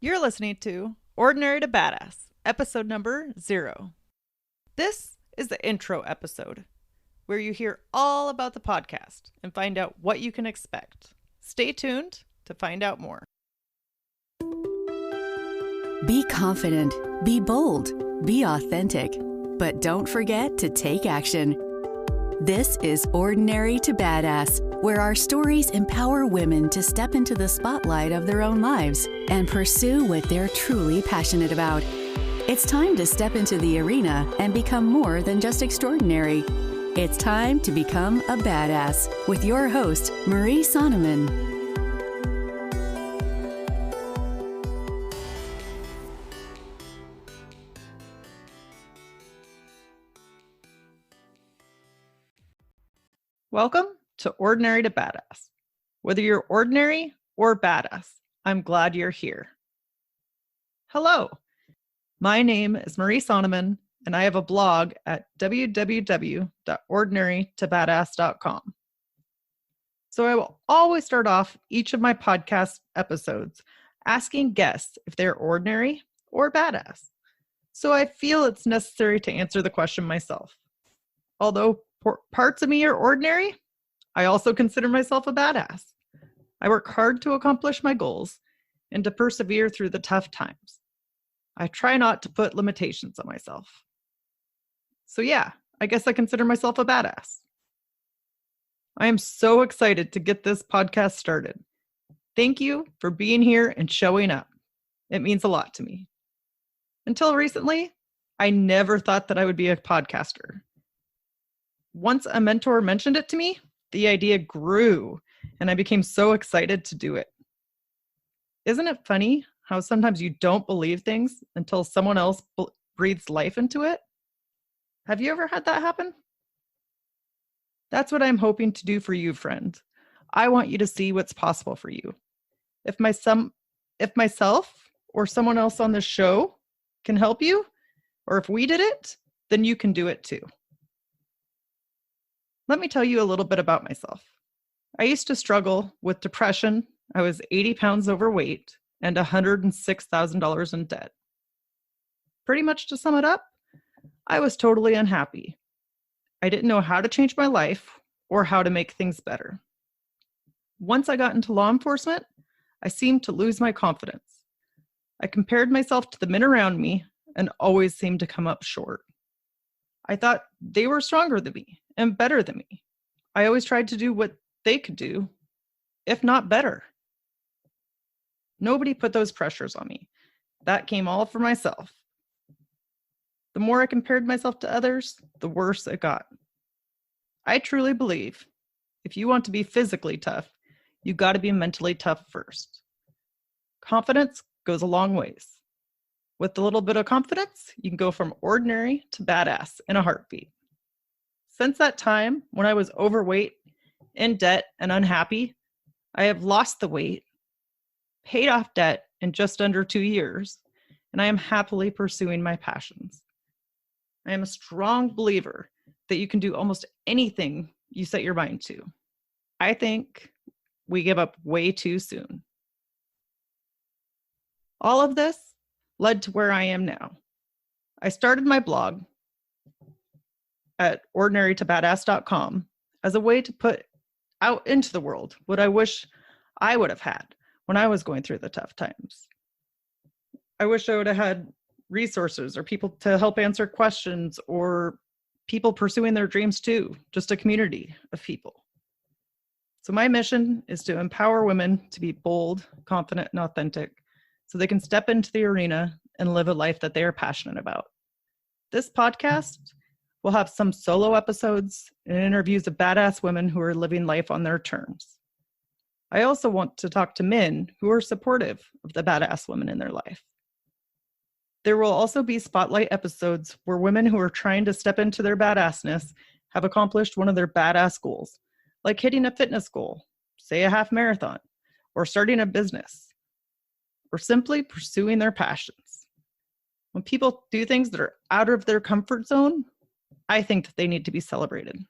You're listening to Ordinary to Badass, episode number 0. This is the intro episode, where you hear all about the podcast and find out what you can expect. Stay tuned to find out more. Be confident, be bold, be authentic, but don't forget to take action. This is Ordinary to Badass, where our stories empower women to step into the spotlight of their own lives and pursue what they're truly passionate about. It's time to step into the arena and become more than just extraordinary. It's time to become a badass with your host, Marie Sonneman. Welcome to Ordinary to Badass. Whether you're ordinary or badass, I'm glad you're here. Hello, my name is Marie Sonneman, and I have a blog at www.ordinarytobadass.com. So I will always start off each of my podcast episodes asking guests if they're ordinary or badass. So I feel it's necessary to answer the question myself. Although parts of me are ordinary, I also consider myself a badass. I work hard to accomplish my goals and to persevere through the tough times. I try not to put limitations on myself. So yeah, I guess I consider myself a badass. I am so excited to get this podcast started. Thank you for being here and showing up. It means a lot to me. Until recently, I never thought that I would be a podcaster. Once a mentor mentioned it to me, the idea grew, and I became so excited to do it. Isn't it funny how sometimes you don't believe things until someone else breathes life into it? Have you ever had that happen? That's what I'm hoping to do for you, friend. I want you to see what's possible for you. If myself or someone else on this show can help you, or if we did it, then you can do it too. Let me tell you a little bit about myself. I used to struggle with depression. I was 80 pounds overweight and $106,000 in debt. Pretty much to sum it up, I was totally unhappy. I didn't know how to change my life or how to make things better. Once I got into law enforcement, I seemed to lose my confidence. I compared myself to the men around me and always seemed to come up short. I thought they were stronger than me and better than me. I always tried to do what they could do, if not better. Nobody put those pressures on me. That came all from myself. The more I compared myself to others, the worse it got. I truly believe if you want to be physically tough, you got to be mentally tough first. Confidence goes a long ways. With a little bit of confidence, you can go from ordinary to badass in a heartbeat. Since that time, when I was overweight, in debt, and unhappy, I have lost the weight, paid off debt in just under 2 years, and I am happily pursuing my passions. I am a strong believer that you can do almost anything you set your mind to. I think we give up way too soon. All of this led to where I am now. I started my blog at ordinarytobadass.com as a way to put out into the world what I wish I would have had when I was going through the tough times. I wish I would have had resources or people to help answer questions or people pursuing their dreams too, just a community of people. So my mission is to empower women to be bold, confident, and authentic so they can step into the arena and live a life that they are passionate about. This podcast will have some solo episodes and interviews of badass women who are living life on their terms. I also want to talk to men who are supportive of the badass women in their life. There will also be spotlight episodes where women who are trying to step into their badassness have accomplished one of their badass goals, like hitting a fitness goal, say a half marathon, or starting a business, or simply pursuing their passions. When people do things that are out of their comfort zone, I think that they need to be celebrated.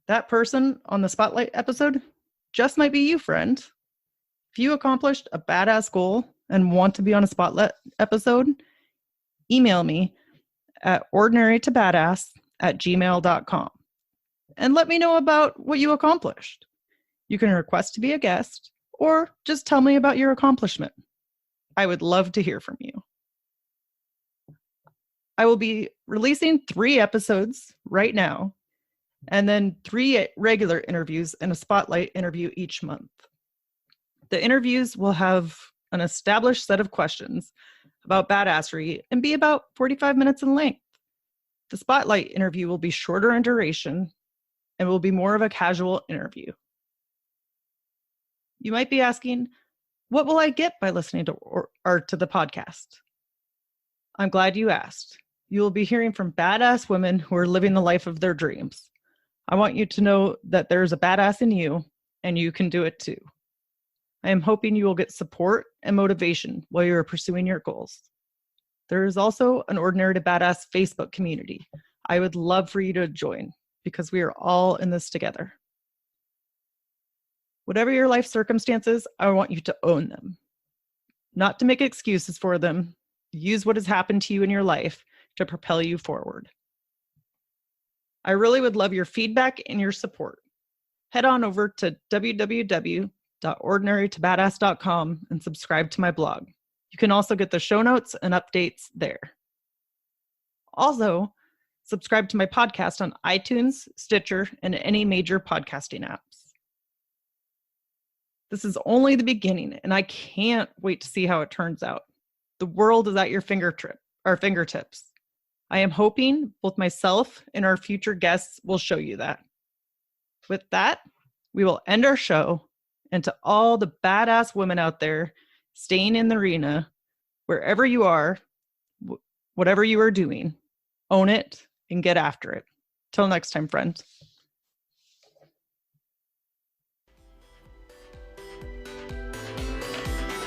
That person on the spotlight episode just might be you, friend. If you accomplished a badass goal and want to be on a spotlight episode, email me at ordinarytobadass@gmail.com and let me know about what you accomplished. You can request to be a guest or just tell me about your accomplishment. I would love to hear from you. I will be releasing 3 episodes right now, and then 3 regular interviews and a spotlight interview each month. The interviews will have an established set of questions about badassery and be about 45 minutes in length. The spotlight interview will be shorter in duration and will be more of a casual interview. You might be asking, what will I get by listening to the podcast? I'm glad you asked. You will be hearing from badass women who are living the life of their dreams. I want you to know that there's a badass in you and you can do it too. I am hoping you will get support and motivation while you are pursuing your goals. There is also an Ordinary to Badass Facebook community. I would love for you to join because we are all in this together. Whatever your life circumstances, I want you to own them. Not to make excuses for them. Use what has happened to you in your life to propel you forward. I really would love your feedback and your support. Head on over to www.ordinarytobadass.com and subscribe to my blog. You can also get the show notes and updates there. Also, subscribe to my podcast on iTunes, Stitcher, and any major podcasting apps. This is only the beginning, and I can't wait to see how it turns out. The world is at your fingertips. I am hoping both myself and our future guests will show you that. With that, we will end our show, and to all the badass women out there staying in the arena, wherever you are, whatever you are doing, own it and get after it. Till next time, friends.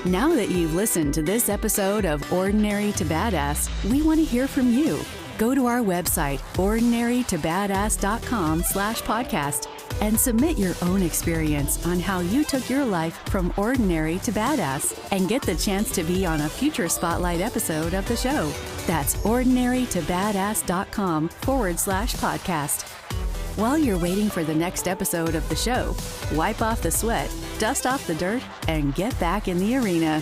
Now that you've listened to this episode of Ordinary to Badass, we want to hear from you. Go to our website, ordinarytobadass.com/podcast, and submit your own experience on how you took your life from ordinary to badass and get the chance to be on a future spotlight episode of the show. That's ordinarytobadass.com/podcast. While you're waiting for the next episode of the show, wipe off the sweat, dust off the dirt, and get back in the arena.